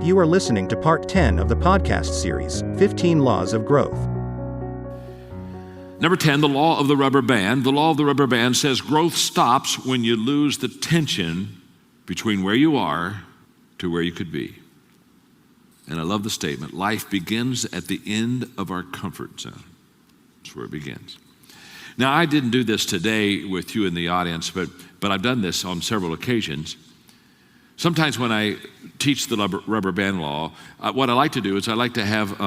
You are listening to part 10 of the podcast series, 15 Laws of Growth. Number 10, the law of the rubber band. The law of the rubber band says growth stops when you lose the tension between where you are to where you could be. And I love the statement, life begins at the end of our comfort zone. That's where it begins. Now, I didn't do this today with you in the audience, but I've done this on several occasions. Sometimes when I teach the rubber band law, what I like to do is I like to have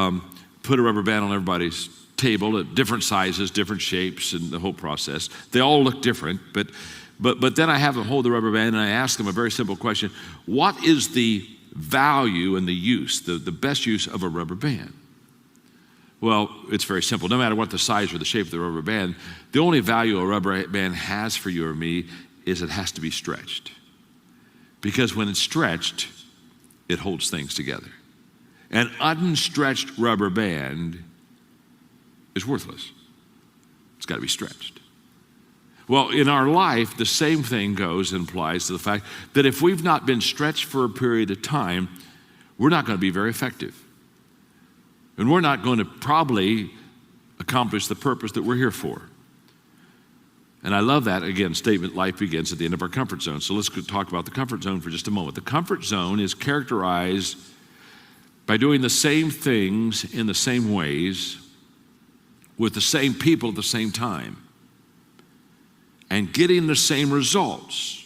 put a rubber band on everybody's table at different sizes, different shapes, and the whole process. They all look different, but then I have them hold the rubber band and I ask them a very simple question. What is the value and the use, the best use of a rubber band? Well, it's very simple. No matter what the size or the shape of the rubber band, the only value a rubber band has for you or me is it has to be stretched. Because when it's stretched, it holds things together. An unstretched rubber band is worthless. It's got to be stretched. Well, in our life, the same thing goes and applies to the fact that if we've not been stretched for a period of time, we're not going to be very effective. And we're not going to probably accomplish the purpose that we're here for. And I love that, again, statement, life begins at the end of our comfort zone. So let's talk about the comfort zone for just a moment. The comfort zone is characterized by doing the same things in the same ways with the same people at the same time and getting the same results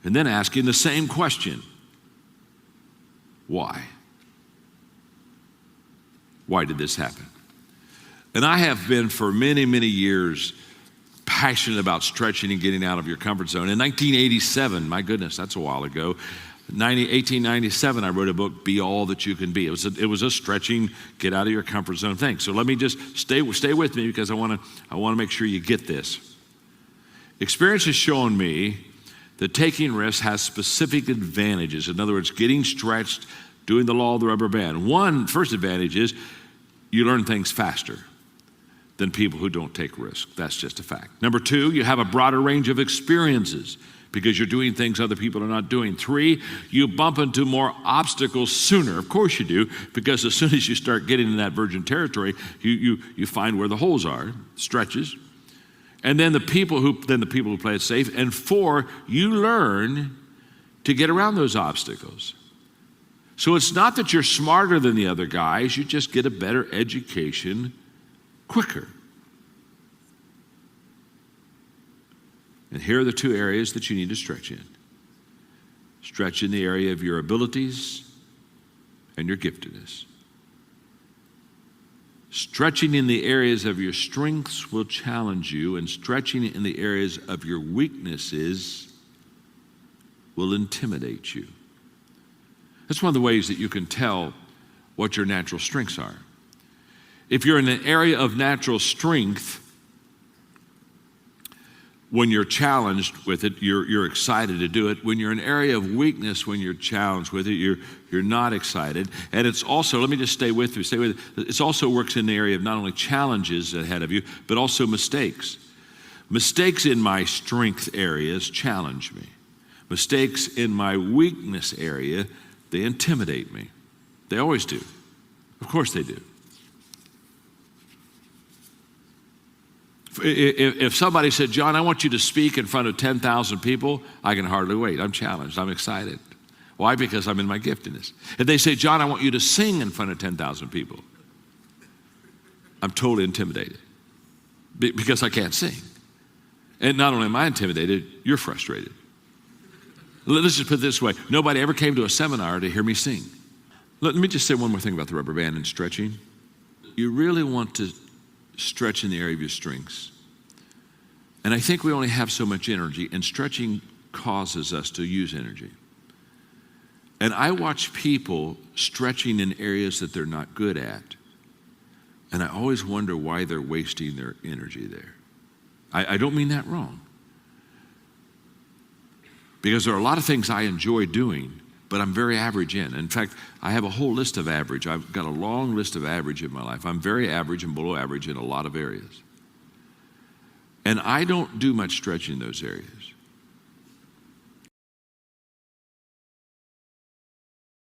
and then asking the same question, why? Why did this happen? And I have been for many, many years passionate about stretching and getting out of your comfort zone. In 1987, my goodness, that's a while ago, 1897, I wrote a book, Be All That You Can Be. It was a stretching, get out of your comfort zone thing. So let me just stay with me because I want to make sure you get this. Experience has shown me that taking risks has specific advantages. In other words, getting stretched, doing the law of the rubber band. One first advantage is you learn things faster than people who don't take risks. That's just a fact. Number two, you have a broader range of experiences because you're doing things other people are not doing. Three, you bump into more obstacles sooner. Of course you do, because as soon as you start getting in that virgin territory, you find where the holes are, stretches. And then the people who play it safe. And four, you learn to get around those obstacles. So it's not that you're smarter than the other guys, you just get a better education quicker. And here are the two areas that you need to stretch in. Stretch in the area of your abilities and your giftedness. Stretching in the areas of your strengths will challenge you, and stretching in the areas of your weaknesses will intimidate you. That's one of the ways that you can tell what your natural strengths are. If you're in an area of natural strength, when you're challenged with it, you're excited to do it. When you're in an area of weakness, when you're challenged with it, you're not excited. And it's also, let me just stay with you. It also works in the area of not only challenges ahead of you, but also mistakes. Mistakes in my strength areas challenge me. Mistakes in my weakness area, they intimidate me. They always do. Of course they do. If somebody said, John, I want you to speak in front of 10,000 people, I can hardly wait. I'm challenged. I'm excited. Why? Because I'm in my giftedness. If they say, John, I want you to sing in front of 10,000 people, I'm totally intimidated because I can't sing. And not only am I intimidated, you're frustrated. Let's just put it this way. Nobody ever came to a seminar to hear me sing. Let me just say one more thing about the rubber band and stretching. You really want to stretch in the area of your strengths. And I think we only have so much energy, and stretching causes us to use energy. And I watch people stretching in areas that they're not good at, and I always wonder why they're wasting their energy there. I don't mean that wrong. Because there are a lot of things I enjoy doing, but I'm very average in. In fact, I have a whole list of average. I've got a long list of average in my life. I'm very average and below average in a lot of areas. And I don't do much stretching in those areas.